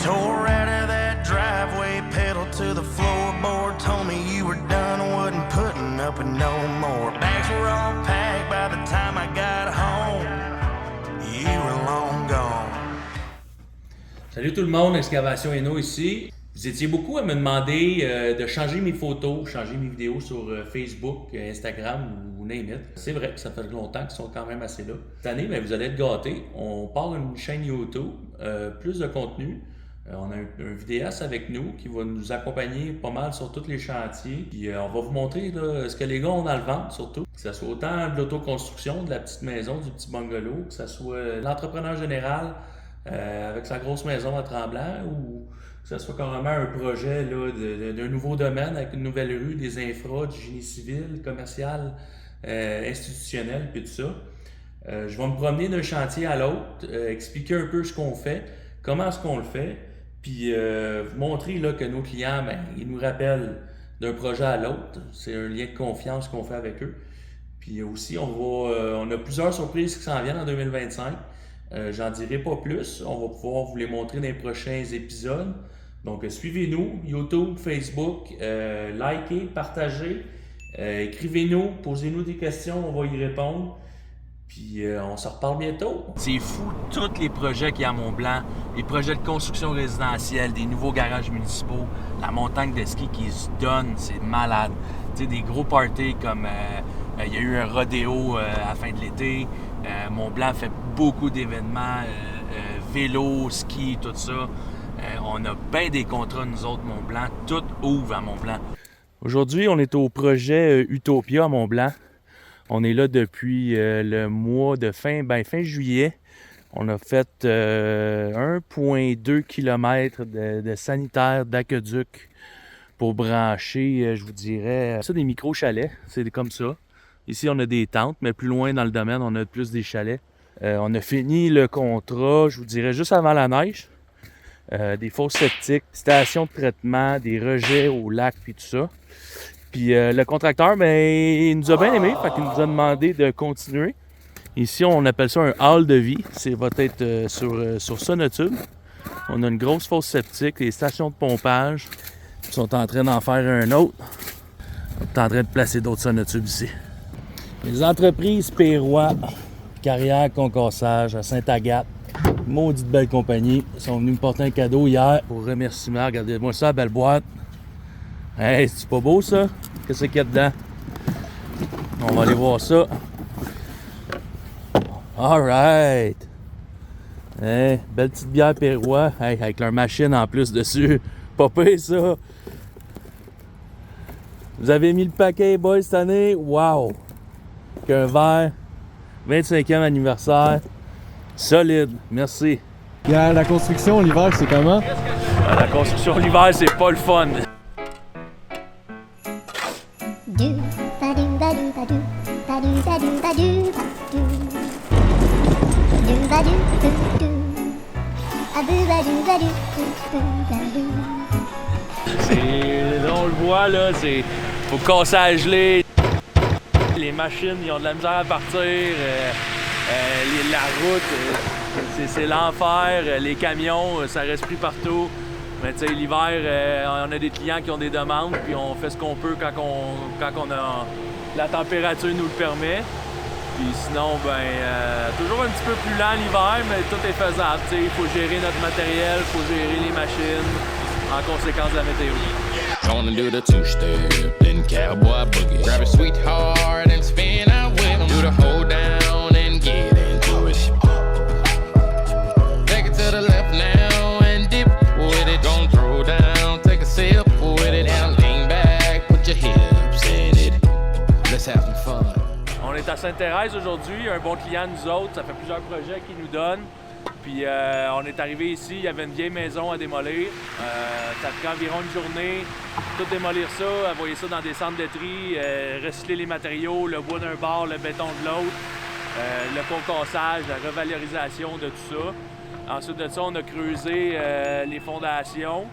Tore out of that driveway, pedal to the floorboard. Told me you were done, wasn't putting up with no more. Bags were all packed by the time I got home. You were long gone. Salut tout le monde, Excavation Eno ici. Vous étiez beaucoup à me demander de changer mes photos, changer mes vidéos sur Facebook, Instagram ou name it. C'est vrai que ça fait longtemps qu'ils sont quand même assez là. Cette année, vous allez être gâtés. On part d'une chaîne YouTube, plus de contenu. On a un vidéaste avec nous qui va nous accompagner pas mal sur tous les chantiers. Puis on va vous montrer là, ce que les gars ont dans le ventre surtout. Que ce soit autant de l'autoconstruction, de la petite maison, du petit bungalow, que ce soit l'entrepreneur général avec sa grosse maison à Tremblant ou que ce soit carrément un projet là, d'un nouveau domaine avec une nouvelle rue, des infras, du génie civil, commercial, institutionnel, puis tout ça. Je vais me promener d'un chantier à l'autre, expliquer un peu ce qu'on fait, comment est-ce qu'on le fait, puis vous montrer là, que nos clients, ils nous rappellent d'un projet à l'autre. C'est un lien de confiance qu'on fait avec eux. Puis aussi, on a plusieurs surprises qui s'en viennent en 2025. J'en dirai pas plus. On va pouvoir vous les montrer dans les prochains épisodes. Donc, suivez-nous, YouTube, Facebook, likez, partagez, écrivez-nous, posez-nous des questions, on va y répondre. Puis, on se reparle bientôt. C'est fou, tous les projets qu'il y a à Mont-Blanc, les projets de construction résidentielle, des nouveaux garages municipaux, la montagne de ski qui se donne, c'est malade. Tu sais, des gros parties comme il y a eu un rodéo à la fin de l'été. Mont-Blanc fait beaucoup d'événements, vélo, ski, tout ça. On a bien des contrats, nous autres, Mont-Blanc. Tout ouvre à Mont-Blanc. Aujourd'hui, on est au projet Utopia à Mont-Blanc. On est là depuis le mois de fin juillet. On a fait 1,2 km de sanitaire, d'aqueduc pour brancher, je vous dirais, ça des micro-chalets. C'est comme ça. Ici, on a des tentes, mais plus loin dans le domaine, on a plus des chalets. On a fini le contrat, je vous dirais, juste avant la neige. Des fosses septiques, stations de traitement, des rejets au lac, puis tout ça. Puis le contracteur, il nous a bien aimé, fait qu'il nous a demandé de continuer. Ici, on appelle ça un hall de vie. C'est va être sur sonotube. On a une grosse fosse septique, des stations de pompage. Ils sont en train d'en faire un autre. On est en train de placer d'autres sonotubes ici. Les entreprises Pérois, Carrière Concassage à Sainte-Agathe, maudite belle compagnie, ils sont venus me porter un cadeau hier pour remerciement. Regardez-moi ça, belle boîte. Hey, c'est pas beau ça? Qu'est-ce qu'il y a dedans? On va aller voir ça. Alright! Hey, belle petite bière Pérois, hey, avec leur machine en plus dessus. Pas pire ça! Vous avez mis le paquet, boys, cette année? Wow! Un verre, 25e anniversaire, solide, merci. La construction l'hiver, c'est comment? La construction l'hiver, c'est pas le fun. On le voit là, c'est faut casser à geler. Les machines, ils ont de la misère à partir. La route, c'est l'enfer. Les camions, ça reste pris partout. Mais tu sais, l'hiver, on a des clients qui ont des demandes, puis on fait ce qu'on peut quand on a la température nous le permet. Puis sinon, toujours un petit peu plus lent l'hiver, mais tout est faisable. Il faut gérer notre matériel, il faut gérer les machines en conséquence de la météo. Gonna do the two-step, then cowboy boogie. Grab a sweetheart and spin out with him. Do the hold down and get into it. Take it to the left now and dip with it. Gonna throw down, take a sip with it. And lean back, put your hips in it. Let's have some fun. On est à Sainte-Thérèse aujourd'hui, un bon client de nous autres. Ça fait plusieurs projets qu'il nous donne. Puis on est arrivé ici, il y avait une vieille maison à démolir. Ça a pris environ une journée. Tout démolir ça, envoyer ça dans des centres de tri, recycler les matériaux, le bois d'un bord, le béton de l'autre, le concassage, la revalorisation de tout ça. Ensuite de ça, on a creusé les fondations.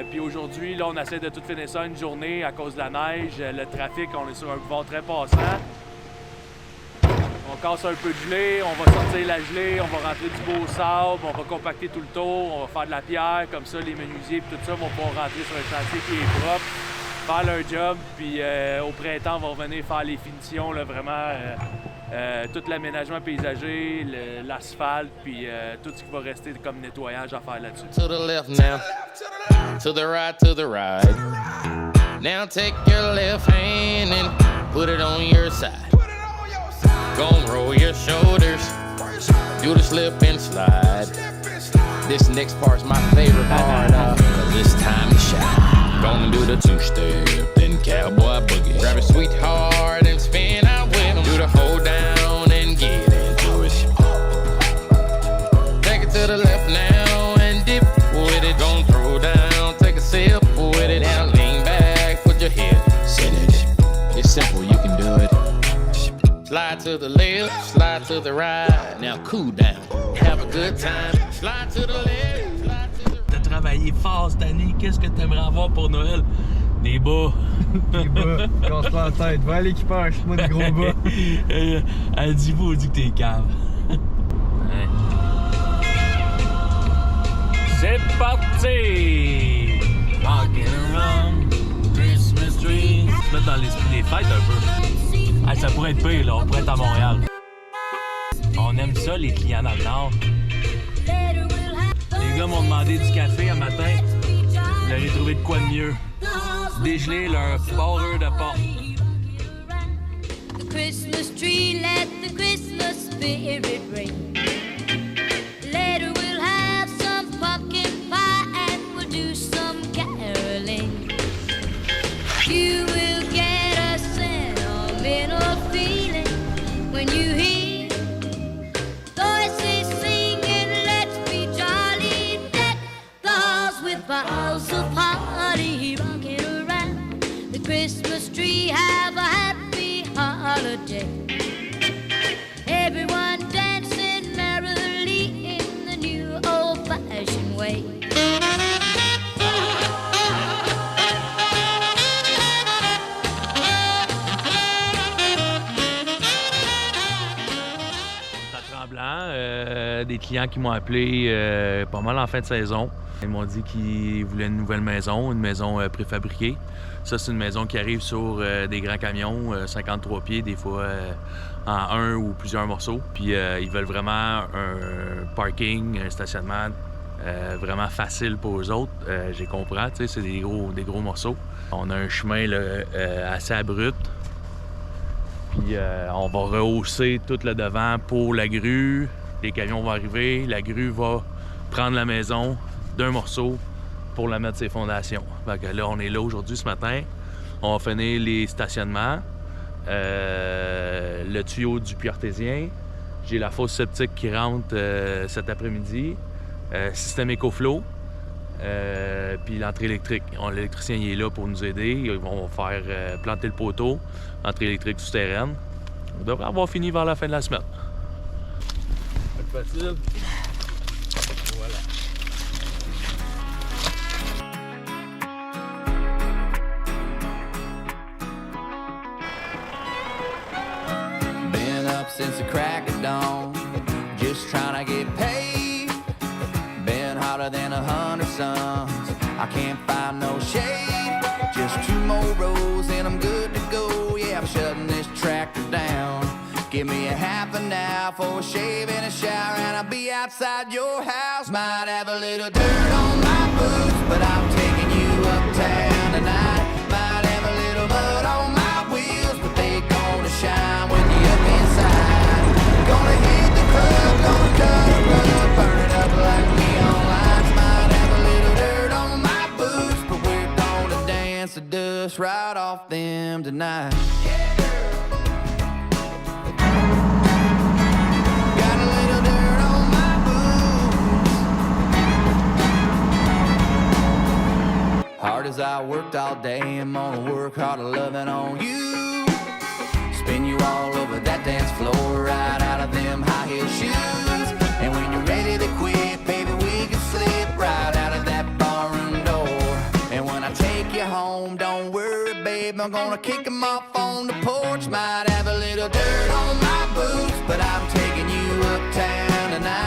Puis aujourd'hui, là, on essaie de tout finir ça une journée à cause de la neige. Le trafic, on est sur un boulevard très passant. On casse un peu de gelée, on va sortir la gelée, on va rentrer du beau sable, on va compacter tout le tour, on va faire de la pierre, comme ça les menuisiers et tout ça vont pouvoir rentrer sur un chantier qui est propre, faire leur job, puis au printemps, on va revenir faire les finitions, là, vraiment tout l'aménagement paysager, l'asphalte, puis tout ce qui va rester comme nettoyage à faire là-dessus. To the left now, to the right, to the right. Now take your left hand and put it on your side. Gonna roll your shoulders, do the slip and slide. This next part's my favorite part, cause it's time to shine. Gonna do the two-step, then cowboy boogie. Grab a sweetheart and spin out with him. Do the hold down and get into it. Take it to the left now and dip with it. Gonna throw down, take a sip with it. Now lean back, put your head in it. It's simple, you can do it. Slide to the left, slide to the right. Now cool down, have a good time. Slide to the left, slide to the right. T'as travaillé fort cette année, qu'est-ce que t'aimerais avoir pour Noël? Des bas. Les bas, casse pas la tête. Va à l'équipage, moi des gros bas. Elle dit vous, dit que t'es cave. Ouais. C'est parti! Rockin' around Christmas tree. Se mettre dans l'esprit des fêtes un peu. Hey, ça pourrait être pire, là, on pourrait être à Montréal. On aime ça, les clients dans le Nord. Les gars m'ont demandé du café un matin. Vous leur ai trouvé de quoi de mieux. Dégeler leur barreur de porte. The Christmas tree, let the Christmas spirit ring. Later we'll have some pumpkin pie and we'll do some caroling. You will get a sentimental feeling when you hear voices singing, let's be jolly, deck the halls with boughs of holly, rocking around the Christmas tree, have a happy holiday. Everyone dancing merrily in the new old-fashioned way. Des clients qui m'ont appelé pas mal en fin de saison. Ils m'ont dit qu'ils voulaient une nouvelle maison, une maison préfabriquée. Ça, c'est une maison qui arrive sur des grands camions, 53 pieds, des fois en un ou plusieurs morceaux. Puis ils veulent vraiment un parking, un stationnement vraiment facile pour eux autres. J'ai compris, tu sais, c'est des gros morceaux. On a un chemin là, assez abrupt. Puis on va rehausser tout le devant pour la grue. Les camions vont arriver, la grue va prendre la maison d'un morceau pour la mettre ses fondations. Fait que là, on est là aujourd'hui, ce matin. On va finir les stationnements, le tuyau du puits artésien. J'ai la fosse septique qui rentre cet après-midi. Système EcoFlow. Puis l'entrée électrique. L'électricien il est là pour nous aider. Ils vont faire planter le poteau, entrée électrique souterraine. On devrait avoir fini vers la fin de la semaine. Facile. Voilà. Been up since the crack of dawn, just trying to get paid. Been hotter than 100 suns, I can't find no shade. Just 2 more rows and I'm good to go. Yeah, I'm shutting this tractor down. Give me a half an hour for a shave and a shower, and I'll be outside your house. Might have a little dirt on my boots, but I'm taking you uptown tonight. Might have a little mud on my wheels, but they gonna shine when you up inside. Gonna hit the club, gonna cut a rug, burn it up like neon lights. Might have a little dirt on my boots, but we're gonna dance the dust right off them tonight. Hard as I worked all day, I'm gonna work harder loving on you. Spin you all over that dance floor, right out of them high heel shoes. And when you're ready to quit, baby, we can slip right out of that barroom door. And when I take you you home. Don't worry, babe, I'm gonna kick 'em off on the porch. Might have a little dirt on my boots, but I'm taking you uptown tonight.